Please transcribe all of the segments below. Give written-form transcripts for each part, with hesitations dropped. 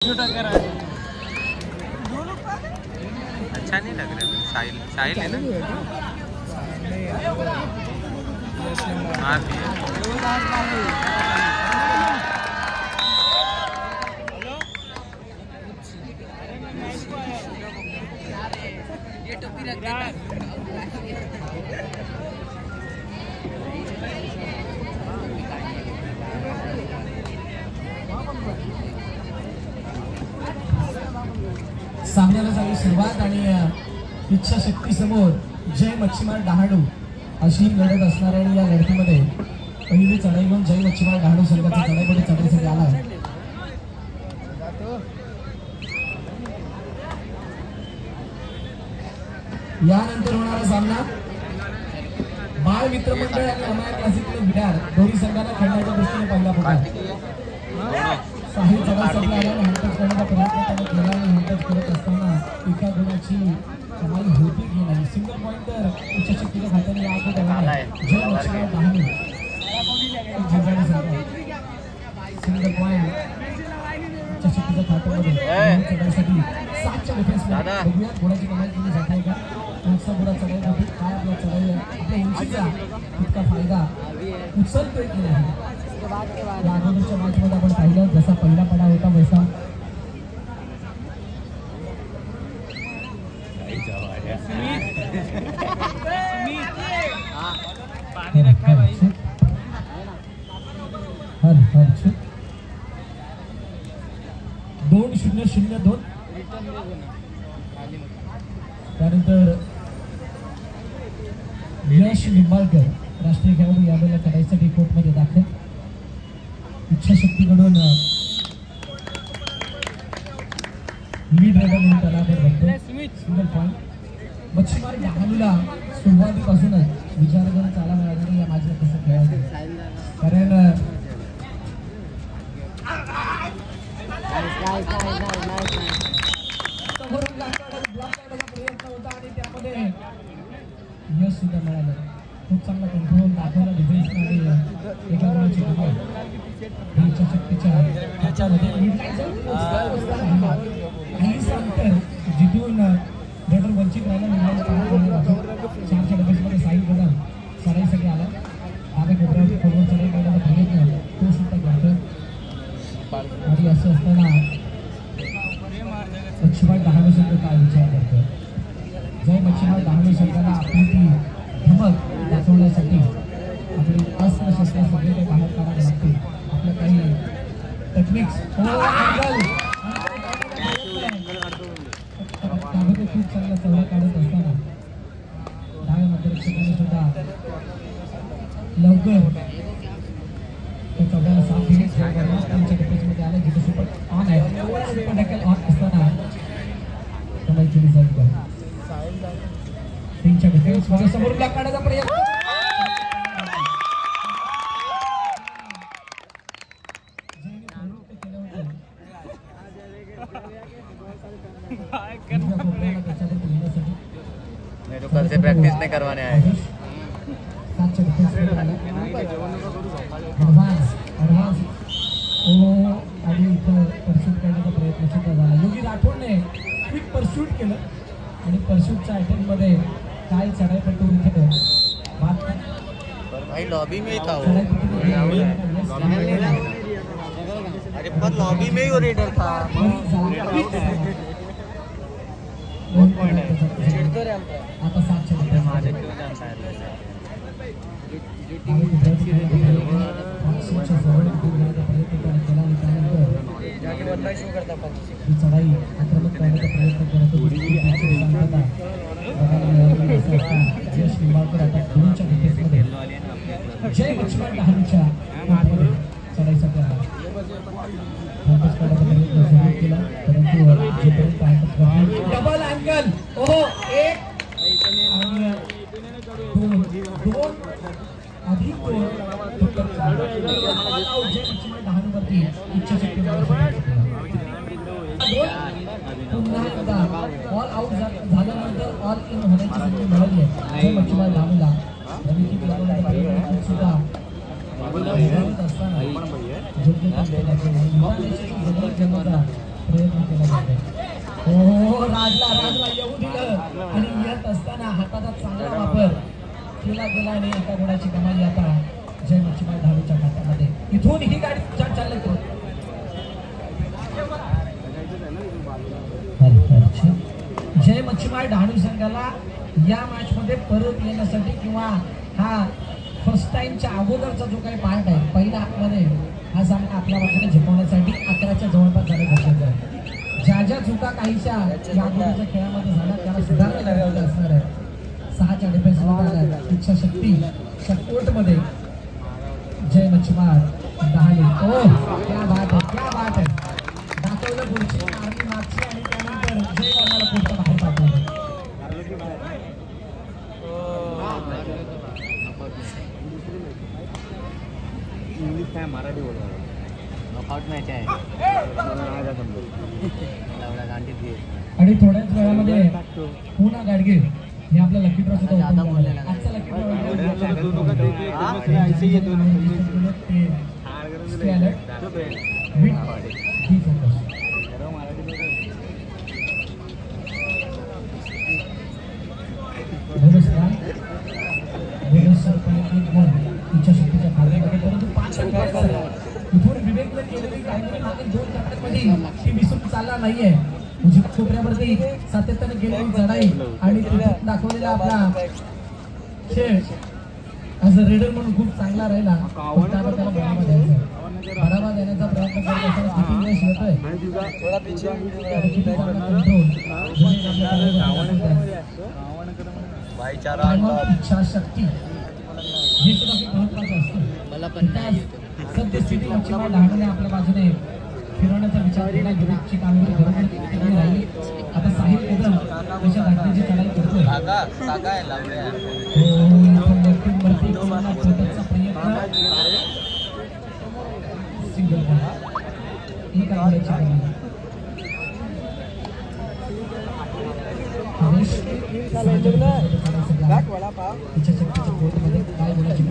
अच्छा नहीं लग रहा। साहिल साहिल है ना। हाँ भी है। सामन्याला झाली सुरुवात आणि इच्छाशक्ती समोर जय मच्छीमार डहाणू अशी लढत असणार आहे। या लढतीमध्ये पहिली चढाई घेऊन जय मच्छीमार डहाणू संघाचा चढाईमध्ये चढण्यासाठी आला आहे। यानंतर होणारा सामना बाळ मित्र मंडळ आणि अमाय क्लासिकल विडार दोन्ही संघांना खेळण्याच्या दृष्टीने पहिला पुकार। साहिल चढाई संपला आणि हंटच करण्याचा प्रयत्न त्याने केला आणि हंटच करत असताना एका गुणाची कमाई होती की नाही। सिंगल पॉईंट तर इच्छाशक्तीच्या खात्याने या आधी ठेवला जय मच्छीमार डहाणू सिंगल पॉईंट इच्छाशक्तीच्या खात्यामध्ये चढाईसाठी 7च्या डिफेन्समध्ये बघूया गुणाची कमाई केली जात आहे का। पुढचा गुणा चढाईसाठी काय आपल्या चढाई आपल्या उंचीचा इतका फायदा उचलतोय की नाही। या अगोदरच्या मॅचमध्ये आपण पाहिलं जसा पहिला पडा होता वैसा दोन 0-0-2 त्यानंतर यश निंबाळकर राष्ट्रीय खेळाडू यावेळेला चढाईसाठी कोर्टमध्ये दाखल। इच्छाशक्तीकडून लीड रेडर म्हणून त्याला सिंगल पॉईंट। मच्छीमार डहाणूला सुरुवातीपासूनच विचार करून चाला मिळाला या माझ्या कसं खेळायचं कारण प्रयत्न होता आणि त्यामध्ये यश सुद्धा मिळालं। खूप चांगला कंट्रोल दाखवला डिफेन्सने आणि एका गुणाची कमाई इच्छाशक्तीच्या ह्याच्यामध्ये काहीच अंतर जिथून रेडर वंचित राहिला 4च्या डिफेन्समध्ये साहिल कदम चढाईसाठी आला। आगे कोपऱ्यावरती फोरवर चढाई करण्याचा प्रयत्न तो सुद्धा करतो आणि असं असताना मच्छीमार डहाणू संघ काय विचार करतो। जय मच्छीमार डहाणू संघाला आपली ती धमक दाखवण्यासाठी आपली अस्त्रशस्त्र सगळे काही बाहेर काढावे लागतील। आपलं काही टेक्निक्स खूप चांगला चौरा काढत असताना डाव्या मध्यरक्षकाने सुद्धा लवकर त्या चौघाला साथ दिली। त्यांच्या डिफेन्समध्ये आले जिथे सुपर ऑन आहे सुपर टॅकल ऑन असताना कमाई केली जाईल का। त्यांच्या डिफेन्समध्ये समोर ब्लॉक काढायचा प्रयत्न मेरे को कल से प्रैक्टिस नहीं करवाने आए। प्रयत्न सुद्धा झाला। योगी राठोडने क्विक परस्यूट केलं आणि परस्यूटच्या अटॅकमध्ये काय चढाईपट्टू इथे भाई लॉबी में ही था वो। अरे पर लॉबी में ही वो रेडर था। आता 7च्या माझे क्यों जानता है चढाई आक्रमक करण्याचा प्रयत्न करत यश निंबाळकर आता 2च्या डिफेन्समध्ये जय मच्छीमार डहाणूच्या चढाईसाठी आला। केला परंतु डबल अँगल ओहो एक दोन अधिक डहाणूवरती इच्छाशक्ती पुन्हा एकदा ऑल आउट झाल्यानंतर ऑल इन होण्याची संधी मिळाली आहे जय मच्छीमार डहाणूला। सुद्धा असताना योग्य जाते. हो राजला येऊ दिलं आणि येत असताना हाताचा चांगला वापर केला गेला आणि एका गुणाची कमाई आता जय मच्छीमार धावूच्या खात्यामध्ये. इथून ही गाडी छान चालत जय मच्छीमार डहाणू संघाला या मॅच मध्ये परत येण्यासाठी किंवा हा फर्स्ट टाइमच्या अगोदरचा जो काही पार्ट आहे पहिल्या हातमध्ये हा सामना आपल्या बाजूने जिंकवण्यासाठी 11च्या जवळपास झाले गरजेचं आहे. ज्या चुका काहीशा या अगोदरच्या खेळामध्ये झाल्या त्याला सुधारणा करायची असणार आहे. 6च्या डिफेन्स मध्ये इच्छाशक्ती कोर्ट मध्ये जय मच्छीमार डहाणू. ओ क्या बात आहे दाखवलं पुढची मारली मागची आणि त्यानंतर जय वर्माला पुढच्या बाहेर पाठवलं. इंग्लिश काय मराठी बोलवा नॉकआउट मॅच आहे. आणि थोड्याच वेळामध्ये पुन्हा गाडगे हे आपल्या लकी ड्रॉ सुद्धा आजचा लकी इच्छाशक्तीच्या खात्यामध्ये परंतु 5 इथून विवेकने केलेली काहीतरी मागील 2 टप्प्यांमध्ये ती विसरून चालला नाहीये. उजव्या कोपऱ्यावरती सातत्याने केलेली चढाई आणि तिथून दाखवलेला आपला खेळ ॲज अ रेडर म्हणून खूप चांगला राहिला. त्याला बढावा देण्याचा प्रयत्न करत असताना किती यश येतोय इच्छाशक्ती हे सुद्धा खूप महत्वाचं असतं. मला पण नाही सद्यस्थिती मच्छीमार डहाणूने आपल्या बाजूने फिरवण्याचा विचार केला. ग्रुपची कामगिरी बरोबर राहिली. आता साहिल कदम त्याच्या घटनेची चढाई करतोय. प्रयत्न सिंगल ही करायची इच्छाशक्तीच्या कोर्टमध्ये काय गुणाची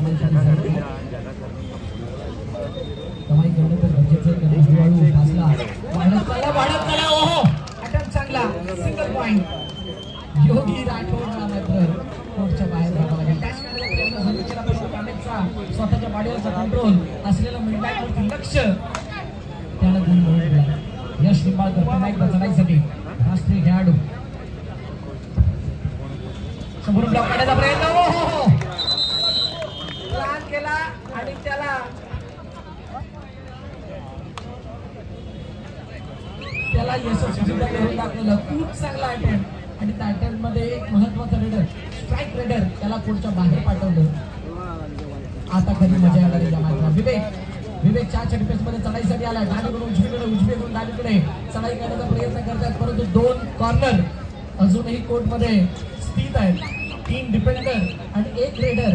कमाई करणं तर गरजेचं आहे. कारण हळूहळू फासला वाढत चला ओहो अटॅक चांगला सिंगल पॉइंट. योगी राठोडला मात्र कोर्टच्या बाहेर राहावं लागेल. टॅच करण्याचा प्रयत्न झाला केला पण कामेचा स्वतःच्या बॉडीवरचा कंट्रोल असलेलं मिडलाईनवरती लक्ष त्याला गुण मिळवून दिला. यश निंबाळकर पुन्हा एकदा चढाईसाठी राष्ट्रीय खेळाडू समोरून ब्लॉक काढण्याचा प्रयत्न ओहो प्लान केला आणि त्याला यशस्वी करून दाखवलं. खूप चांगला अटेम्प्ट आणि त्या अटेम्प्ट मध्ये एक महत्वाचा रेडर स्ट्राईक रेडर त्याला पुढच्या बाहेर पाठवलं. आता खरी मजा येणार आहे या मॅचला. विवेक 4च्या डिफेन्स मध्ये चढाईसाठी आला. डावीकडून उजवीकडून डावीकडे चढाई करण्याचा प्रयत्न करतात परंतु 2 कॉर्नर अजूनही कोर्ट मध्ये स्थित आहेत. 3 डिफेंडर आणि 1 रेडर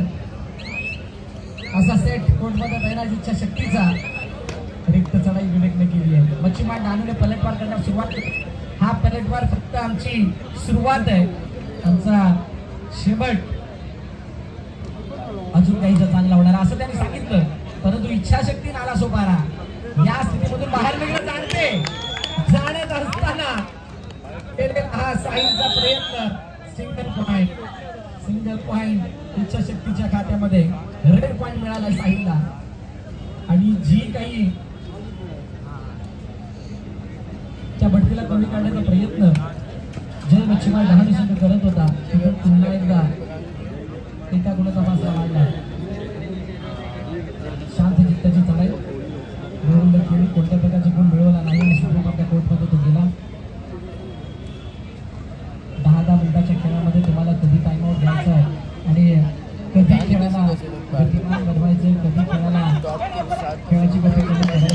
असा सेट कोर्ट मध्ये तैनात. इच्छाशक्तीचा रिक्त चढाई विवेकने केली आहे. मच्छीमार डहाणूने पलटवार करण्यास सुरुवात केली. हा पलटवार फक्त आमची सुरुवात आहे. आमचा शेवट अजून काहीचा चांगला होणार असं त्यांनी सांगितलं. परंतु इच्छाशक्ती नाला सोपारा या स्थितीमधून बाहेर निघणं जाणत असताना हा साईलचा प्रयत्न सिंगल पॉइंट इच्छाशक्तीच्या खात्यामध्ये रेड पॉइंट मिळाला साहिलला. आणि जी काही त्या भटकीला कमी काढण्याचा प्रयत्न जय मच्छीमार डहाणू संघ करत होता तिथून पुन्हा एकदा एका गुणाचा फासला वाढला. शांत चित्ताची चढाई मिळवून केली. कोणत्या प्रकारचे गुण मिळवला नाही आणि सुरू आपल्या कोर्टमध्ये तो गेला. 10 मिनिटाच्या खेळामध्ये तुम्हाला कधी टाइम आउट घ्यायचा आहे आणि कधी खेळाला गतिमान बनवायचे, कधी खेळाला खेळाची गती कमी करायची.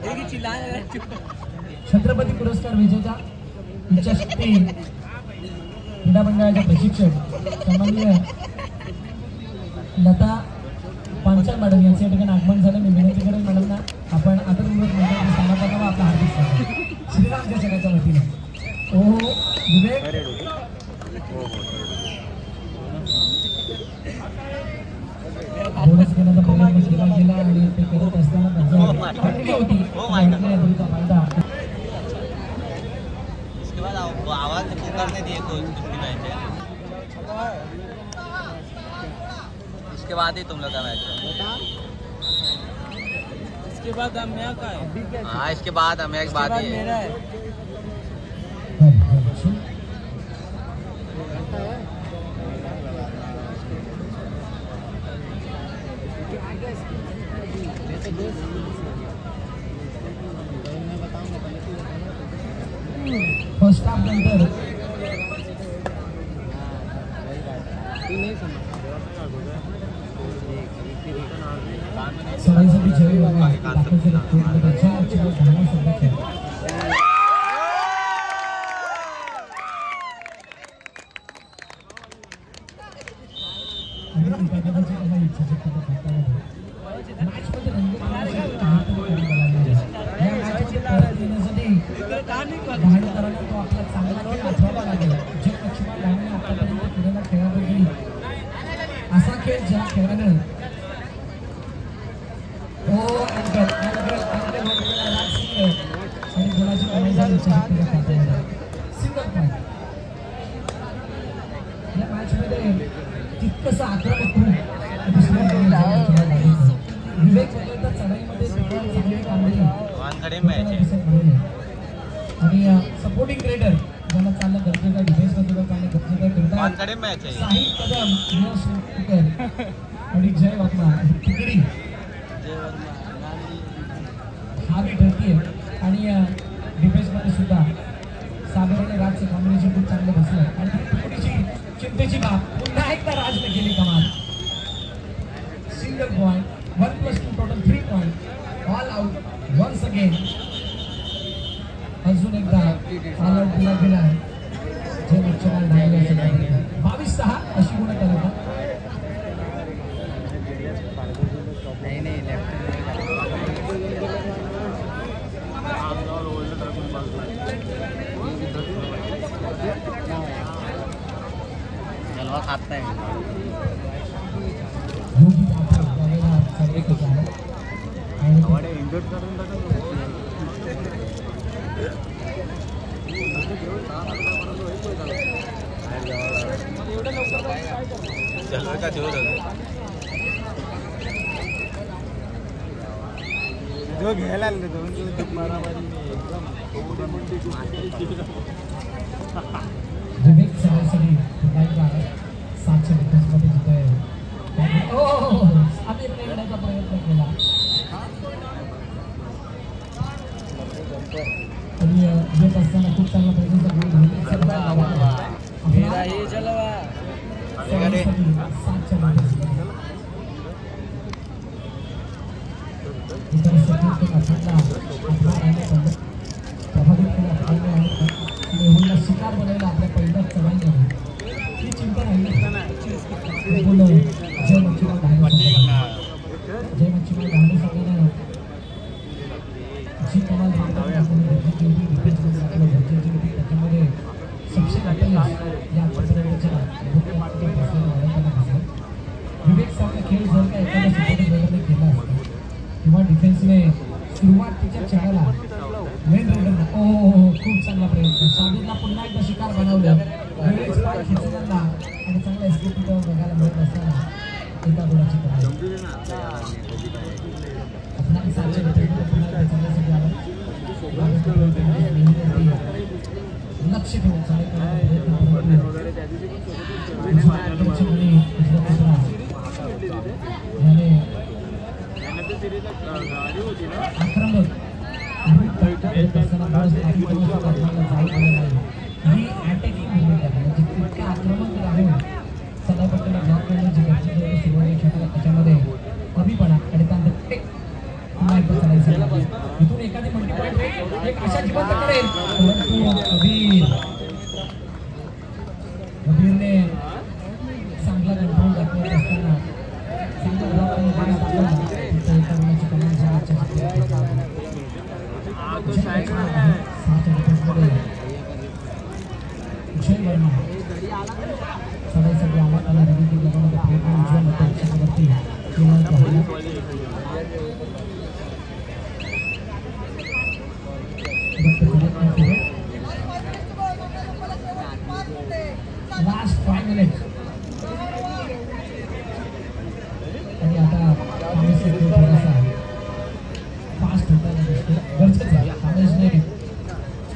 कधी छत्रपती पुरस्कार विजेता इच्छाशक्ती क्रीडा मंडळाच्या प्रशिक्षक सन्माननीय लता पांचाळ मॅडम यांचे या ठिकाणी आगमन झालं. मी विनंती करेन मॅडमना आपण आदरपूर्वक मंडळाच्या स्थानापन्न आपला हार्दिक स्वागत श्रीराम जय सगळ्याच्या वतीने. ओ विवेक बोनस घेण्याचा प्रयत्न केला गेला आणि ते करत असताना घडली होती घडलीचा फायदा. इसके बाद आवाज पुकारने दिए कोई दूसरी मैच है, इसके बाद ही तुम लोग का मैच है। इसके बाद अम्या का है। हाँ इसके बाद हमें एक बात ही है। फर्स्ट हाफ नंतर सराईसाठी जय वगैरे दाखल झाले कोर्टमध्ये ज्या लक्षात धावणं सध्याच्या असा खेळ ज्या खेळानं आणि गुणाची कमाई झाली सिंगल पॉईंट. या मॅच मध्ये तितकंसं आक्रमक विवेक वगैरे चढाईमध्ये चांगली कामगिरी आणि सपोर्टिंग क्रिएटर ज्यांना चालणं गरजेचं आहे, डिफेन्सला सुद्धा चालणं गरजेचं आहे करतात साहिल कदम, यश कुकर आणि जय वर्मा तिकडी हावी ठरतीये आणि डिफेन्समध्ये सुद्धा सागर आणि राजचं कॉम्बिनेशन खूप चांगलं बसलं आणि थोडीशी चिंतेची बाब पुन्हा एकदा राजने केली कमाल. Single point 1+2 total 3 point all out once again. अजून एकदा ऑल आउट दिला गेला आहे जे मच्छर 22-6 अशी गुणवत्ता होता. जलवा खाता है जलवा का जोर जो घ्यायला लागले दोन दिवस मारामारी एकदम विवेक सरासरी पुन्हा एकदा 700 मीटर्समध्ये जिथे आमिरने येण्याचा प्रयत्न केला आणि येत असताना खूप चांगला प्रयत्नाचा गोल सरासरी 700 मीटर्समध्ये इतर सगळीकडे आपल्याला प्रभावित केला मेहुलला शिकार बनवला आपल्या पहिल्याच चढाईमध्ये. ही चिंता राहिली जय मच्छीमार धावण्यासाठी जी कमाल गरजेची होती डिफेन्समध्ये आपलं गरजेची होती त्याच्यामध्ये सबसे अपयश या आतापर्यंतच्या विवेक सारखा खेळ जर का एखाद्या सपोर्टिंग प्लेयरने केला असता किंवा डिफेन्सने सुरुवातीच्या खेळाला मेन रेडरला खूप चांगला प्रयत्न साबितला पुन्हा एकदा शिकार बनवलं वेळेस पाय खेचण्याला आणि चांगला एस्केप बघायला मिळत असताना एका गुणाची कमाई. आपला सातशे चांगल्यासाठी आला लक्ष ठेवून आक्रमक ही अटॅकिंग भूमिका म्हणजे तितक्या आक्रमक राहून सदापट्टीला ब्लॉक करण्याची गरजेची सुरुवाती खेळाला त्याच्यामध्ये कमीपणा आणि त्यानंतर पुन्हा एकदा चढायचं इथून एखादी मल्टीपॉईंट एक अशा जिवंत करेल परंतु कबीरने चांगला कंट्रोल दाखवत असताना सिंगल ब्लॉक एका मुलाची कमाल जय वर्मा सगळे आला त्याला रवी लगावण्याचा प्रयत्न उजव्या मतदारसंघावरती केला लास्ट 5 मिनिट्स आणि आता थोडासा फास्ट होताना दिसतो गरजेचं आहे कामेशने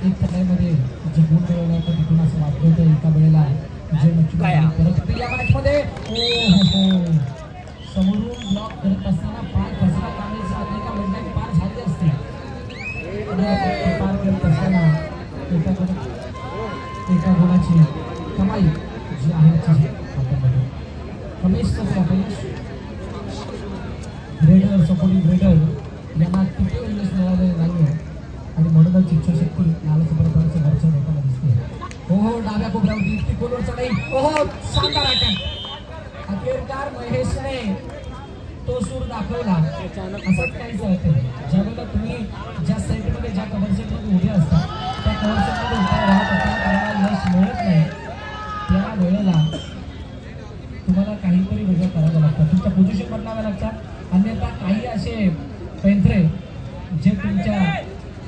एक टाइममध्ये जे गुण मिळवला होता तिथून असं वाटलं होतं एका वेळेला विजय मच्छी परत या मॅचमध्ये समोरून ब्लॉक करत असताना पाय फसला कामेशचा एका मिनिटात पार झाली असते पार करत असताना एका गुणाची कमाई जी आहे हातामध्ये कमेशचं अपयश ग्रेडर सपोर्टिंग ग्रेडर यांना किती इंग्लिश मिळालेलं नाही आहे आणि म्हणूनच इच्छाशक्ती लालच परत घरच्या लोकांना दिसते हो डाव्या कोपऱ्यावरती इतकी कोलवर चढाई शानदार अटॅक अखेरकार महेशने तो सूर दाखवला असंच काहीच होतं ज्यावेळेला तुम्ही ज्या सेटमध्ये ज्या कव्हर सेटमध्ये उभे असता त्या कव्हर सेटमध्ये उभा राहत असताना यश मिळत नाही त्या वेळेला तुम्हाला काहीतरी वेगळं करावं लागतं तुमचं पोझिशन बदलावं लागतं अन्यथा काही असे पेंथरे जे तुमच्या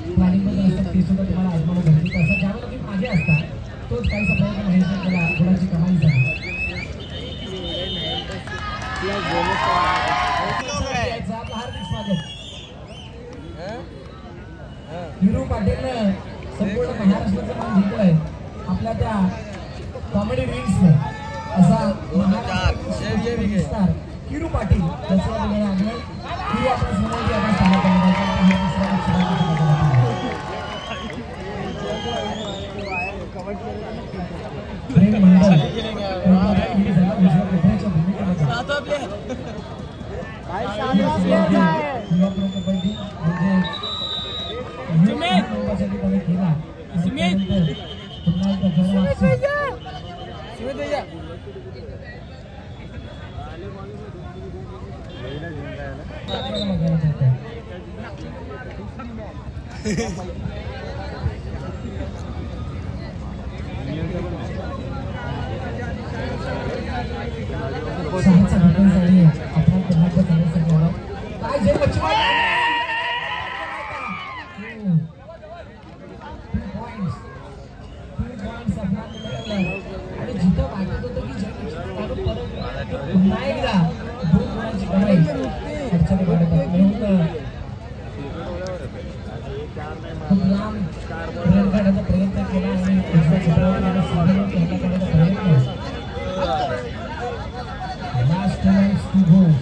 प्लॅनिंगमध्ये असतात ते सुद्धा तुम्हाला आजमावणं गरजेचं असतं ज्यावेळेला तुम्ही मागे असता तोच काहीसा प्रयत्न महेशने केला गुणाची कमाई झाली हार्दिक स्वागत हिरू पाटीलनं संपूर्ण महाराष्ट्राचं मान जिंकलंय आपल्या त्या कॉमेडी रिल्सने असा स्टार हिरू पाटील त्याचा आगमन हिरू आपण समोर प्रेम मंडळ उजव्या भूमिकेमध्ये प्रयत्न केला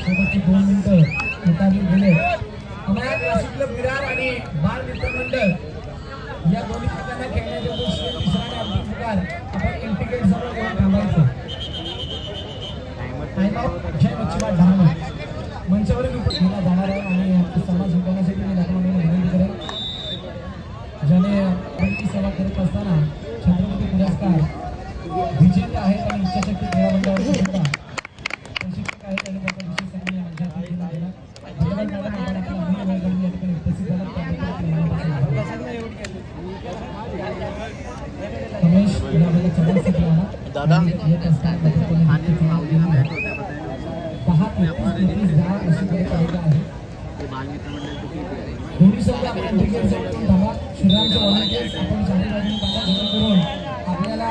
शेवटची 2 मिनिटं उतारली गेले विरार आणि बाल मित्र मंडळ या दोन्ही प्रकारांना खेळण्याच्या दृष्टीने तिसरा आणि अंतिम पुकार आपण इंटिग्रेट समोर घेऊन थांबायचं टाइमआउट जय मच्छीमार ढाणा मंचावरील केला जाणार आहे आणि समाज जिंकण्यासाठी मी लखनौने विनंती करेन ज्याने पहिली सेवा करत असताना छत्रपती पुरस्कार विजेते आहेत आणि इच्छाशक्ती क्रीडा मंडळाचे सुद्धा प्रशिक्षक आहेत आणि त्याचा विशेष सन्मान या मंचावरती दिला गेला धन्यवाद मॅडम आपण आपला अमूल्य वेळ काढून या ठिकाणी उपस्थित झालात रमेश यावेळेला चढाईसाठी आला येत असताना अशी पाहिजे आहे दोन्ही संघ आपण क्रिकेट सेटकडून धावा श्रीरामचे व्हॉलंटियर्स आपण चालू बाजूने काढा जेणेकरून आपल्याला